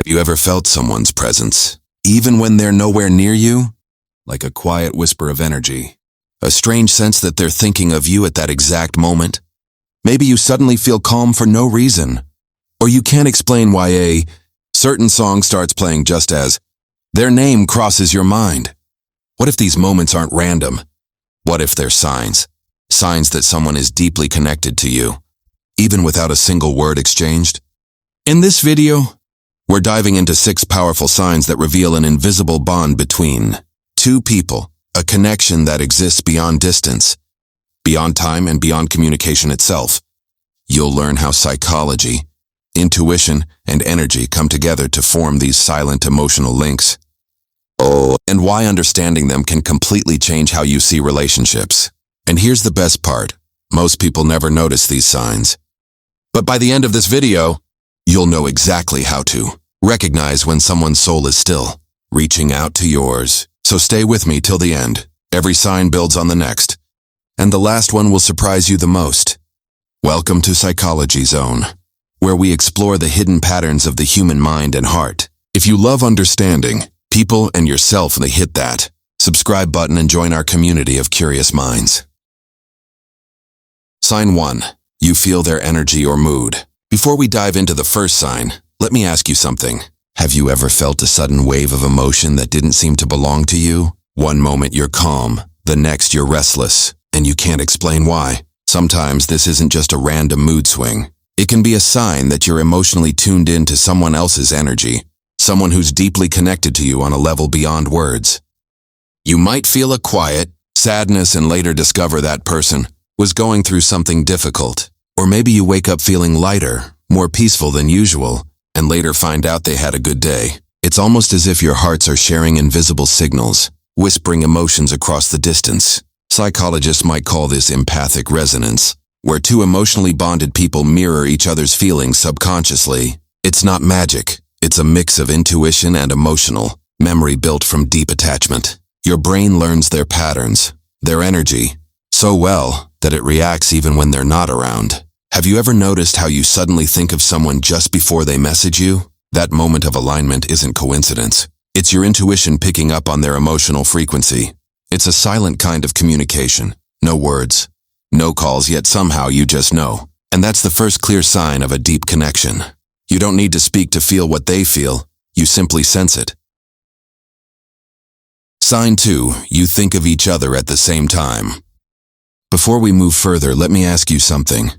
You ever felt someone's presence, even when they're nowhere near you? Like a quiet whisper of energy. A strange sense that they're thinking of you at that exact moment. Maybe you suddenly feel calm for no reason. Or you can't explain why a certain song starts playing just as their name crosses your mind. What if these moments aren't random? What if they're signs? Signs that someone is deeply connected to you, even without a single word exchanged? In this video, we're diving into 6 powerful signs that reveal an invisible bond between two people, a connection that exists beyond distance, beyond time, and beyond communication itself. You'll learn how psychology, intuition, and energy come together to form these silent emotional links. And why understanding them can completely change how you see relationships. And here's the best part. Most people never notice these signs. But by the end of this video, you'll know exactly how to recognize when someone's soul is still reaching out to yours. So stay with me till the end. Every sign builds on the next. And the last one will surprise you the most. Welcome to Psychology Zone, where we explore the hidden patterns of the human mind and heart. If you love understanding people and yourself, then hit that subscribe button and join our community of curious minds. Sign 1. You feel their energy or mood. Before we dive into the first sign, let me ask you something. Have you ever felt a sudden wave of emotion that didn't seem to belong to you? One moment you're calm, the next you're restless, and you can't explain why. Sometimes this isn't just a random mood swing. It can be a sign that you're emotionally tuned in to someone else's energy, someone who's deeply connected to you on a level beyond words. You might feel a quiet sadness and later discover that person was going through something difficult. Or maybe you wake up feeling lighter, more peaceful than usual, and later find out they had a good day. It's almost as if your hearts are sharing invisible signals, whispering emotions across the distance. Psychologists might call this empathic resonance, where two emotionally bonded people mirror each other's feelings subconsciously. It's not magic. It's a mix of intuition and emotional memory built from deep attachment. Your brain learns their patterns, their energy, so well that it reacts even when they're not around. Have you ever noticed how you suddenly think of someone just before they message you? That moment of alignment isn't coincidence. It's your intuition picking up on their emotional frequency. It's a silent kind of communication. No words, no calls, yet somehow you just know. And that's the first clear sign of a deep connection. You don't need to speak to feel what they feel. You simply sense it. Sign 2. You think of each other at the same time. Before we move further, let me ask you something.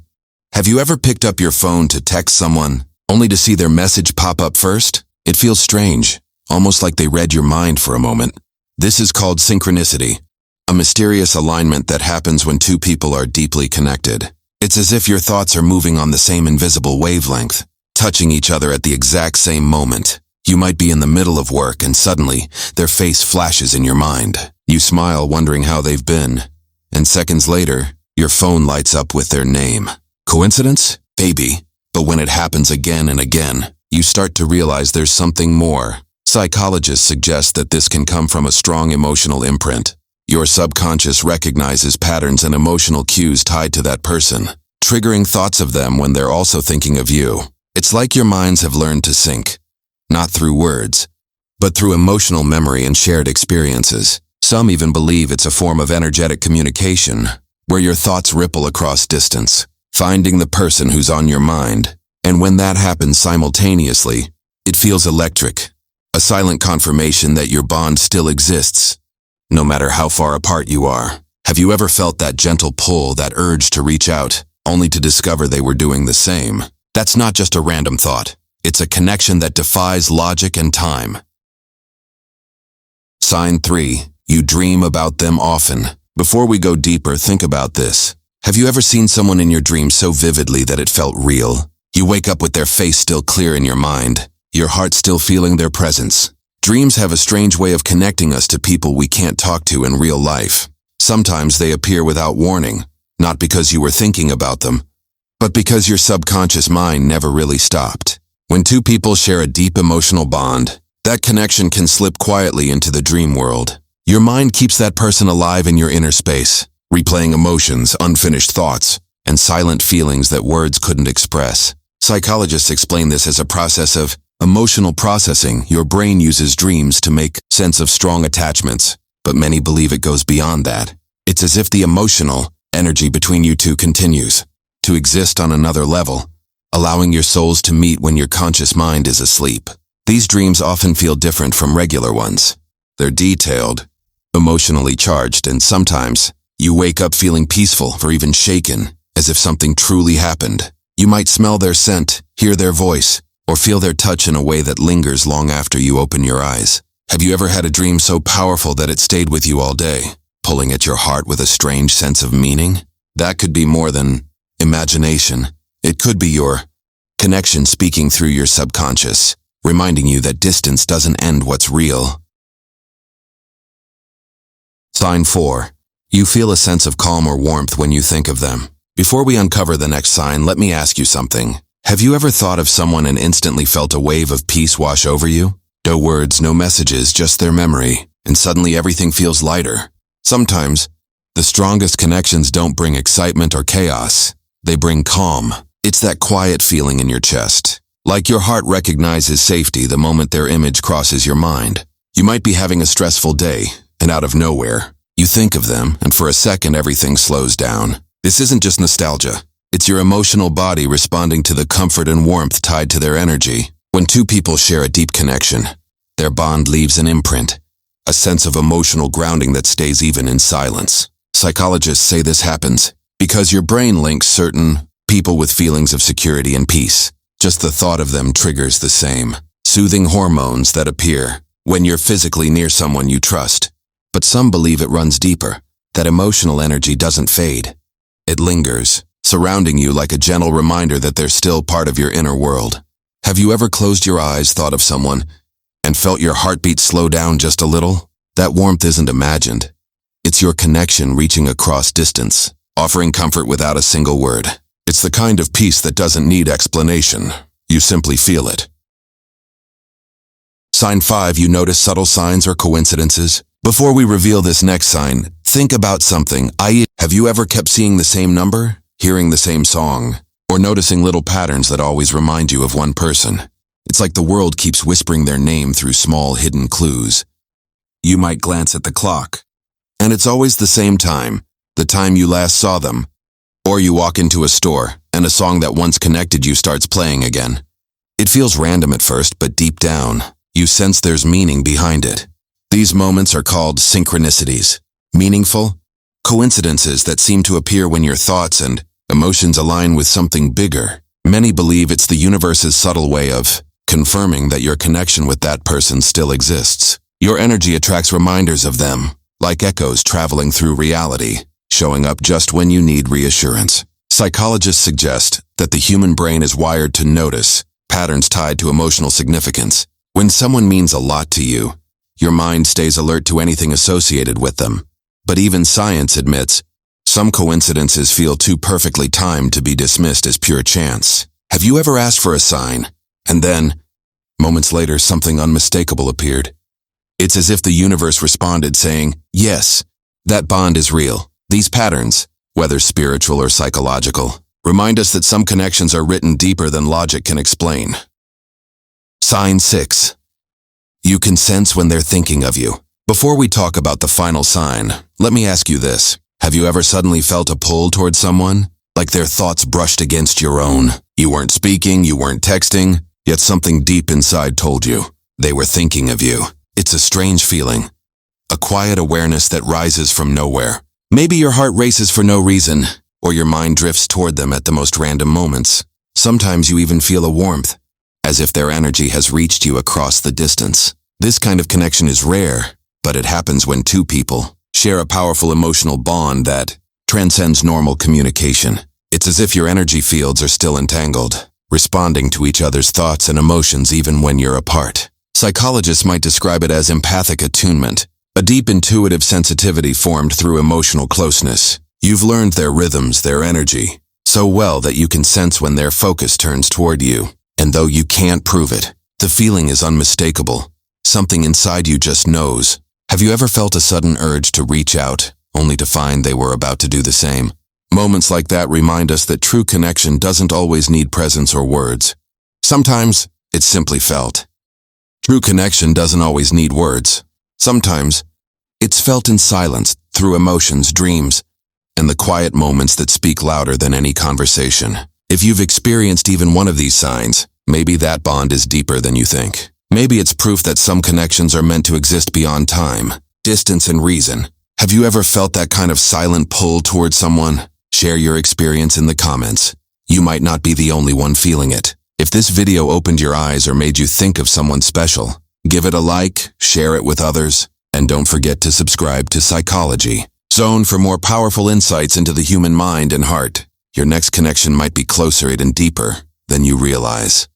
Have you ever picked up your phone to text someone, only to see their message pop up first? It feels strange, almost like they read your mind for a moment. This is called synchronicity, a mysterious alignment that happens when two people are deeply connected. It's as if your thoughts are moving on the same invisible wavelength, touching each other at the exact same moment. You might be in the middle of work and suddenly their face flashes in your mind. You smile wondering how they've been, and seconds later, your phone lights up with their name. Coincidence? Maybe. But when it happens again and again, you start to realize there's something more. Psychologists suggest that this can come from a strong emotional imprint. Your subconscious recognizes patterns and emotional cues tied to that person, triggering thoughts of them when they're also thinking of you. It's like your minds have learned to sync, not through words, but through emotional memory and shared experiences. Some even believe it's a form of energetic communication, where your thoughts ripple across distance, finding the person who's on your mind. And when that happens simultaneously, it feels electric, a silent confirmation that your bond still exists, no matter how far apart you are. Have you ever felt that gentle pull, that urge to reach out, only to discover they were doing the same? That's not just a random thought. It's a connection that defies logic and time. Sign 3. You dream about them often. Before we go deeper, think about this. Have you ever seen someone in your dreams so vividly that it felt real? You wake up with their face still clear in your mind, your heart still feeling their presence. Dreams have a strange way of connecting us to people we can't talk to in real life. Sometimes they appear without warning, not because you were thinking about them, but because your subconscious mind never really stopped. When two people share a deep emotional bond, that connection can slip quietly into the dream world. Your mind keeps that person alive in your inner space, replaying emotions, unfinished thoughts, and silent feelings that words couldn't express. Psychologists explain this as a process of Emotional processing, your brain uses dreams to make sense of strong attachments, but many believe it goes beyond that. It's as if the emotional energy between you two continues to exist on another level, allowing your souls to meet when your conscious mind is asleep. These dreams often feel different from regular ones. They're detailed, emotionally charged, and sometimes you wake up feeling peaceful or even shaken, as if something truly happened. You might smell their scent, hear their voice, or feel their touch in a way that lingers long after you open your eyes. Have you ever had a dream so powerful that it stayed with you all day, pulling at your heart with a strange sense of meaning? That could be more than imagination. It could be your connection speaking through your subconscious, reminding you that distance doesn't end what's real. Sign 4. You feel a sense of calm or warmth when you think of them. Before we uncover the next sign, let me ask you something. Have you ever thought of someone and instantly felt a wave of peace wash over you? No words, no messages, just their memory, and suddenly everything feels lighter. Sometimes, the strongest connections don't bring excitement or chaos. They bring calm. It's that quiet feeling in your chest, like your heart recognizes safety the moment their image crosses your mind. You might be having a stressful day, and out of nowhere, you think of them, and for a second everything slows down. This isn't just nostalgia. It's your emotional body responding to the comfort and warmth tied to their energy. When two people share a deep connection, their bond leaves an imprint, a sense of emotional grounding that stays even in silence. Psychologists say this happens because your brain links certain people with feelings of security and peace. Just the thought of them triggers the same soothing hormones that appear when you're physically near someone you trust. But some believe it runs deeper, that emotional energy doesn't fade. It lingers, surrounding you like a gentle reminder that they're still part of your inner world. Have you ever closed your eyes, thought of someone, and felt your heartbeat slow down just a little? That warmth isn't imagined. It's your connection reaching across distance, offering comfort without a single word. It's the kind of peace that doesn't need explanation. You simply feel it. Sign 5. You notice subtle signs or coincidences? Before we reveal this next sign, think about something. Have you ever kept seeing the same number, hearing the same song, or noticing little patterns that always remind you of one person? It's like the world keeps whispering their name through small hidden clues. You might glance at the clock, and it's always the same time, the time you last saw them. Or you walk into a store, and a song that once connected you starts playing again. It feels random at first, but deep down, you sense there's meaning behind it. These moments are called synchronicities, meaningful coincidences that seem to appear when your thoughts and emotions align with something bigger. Many believe it's the universe's subtle way of confirming that your connection with that person still exists. Your energy attracts reminders of them, like echoes traveling through reality, showing up just when you need reassurance. Psychologists suggest that the human brain is wired to notice patterns tied to emotional significance. When someone means a lot to you, your mind stays alert to anything associated with them. But even science admits some coincidences feel too perfectly timed to be dismissed as pure chance. Have you ever asked for a sign, and then, moments later, something unmistakable appeared? It's as if the universe responded saying, yes, that bond is real. These patterns, whether spiritual or psychological, remind us that some connections are written deeper than logic can explain. Sign 6. You can sense when they're thinking of you. Before we talk about the final sign, let me ask you this. Have you ever suddenly felt a pull towards someone? Like their thoughts brushed against your own? You weren't speaking, you weren't texting, yet something deep inside told you they were thinking of you. It's a strange feeling, a quiet awareness that rises from nowhere. Maybe your heart races for no reason, or your mind drifts toward them at the most random moments. Sometimes you even feel a warmth, as if their energy has reached you across the distance. This kind of connection is rare, but it happens when two people share a powerful emotional bond that transcends normal communication. It's as if your energy fields are still entangled, responding to each other's thoughts and emotions even when you're apart. Psychologists might describe it as empathic attunement, a deep intuitive sensitivity formed through emotional closeness. You've learned their rhythms, their energy, so well that you can sense when their focus turns toward you. And though you can't prove it, the feeling is unmistakable. Something inside you just knows. Have you ever felt a sudden urge to reach out, only to find they were about to do the same? Moments like that remind us that true connection doesn't always need presence or words. Sometimes, it's simply felt. True connection doesn't always need words. Sometimes, it's felt in silence, through emotions, dreams, and the quiet moments that speak louder than any conversation. If you've experienced even one of these signs, maybe that bond is deeper than you think. Maybe it's proof that some connections are meant to exist beyond time, distance, and reason. Have you ever felt that kind of silent pull towards someone? Share your experience in the comments. You might not be the only one feeling it. If this video opened your eyes or made you think of someone special, give it a like, share it with others, and don't forget to subscribe to Psychology Zone for more powerful insights into the human mind and heart. Your next connection might be closer and deeper than you realize.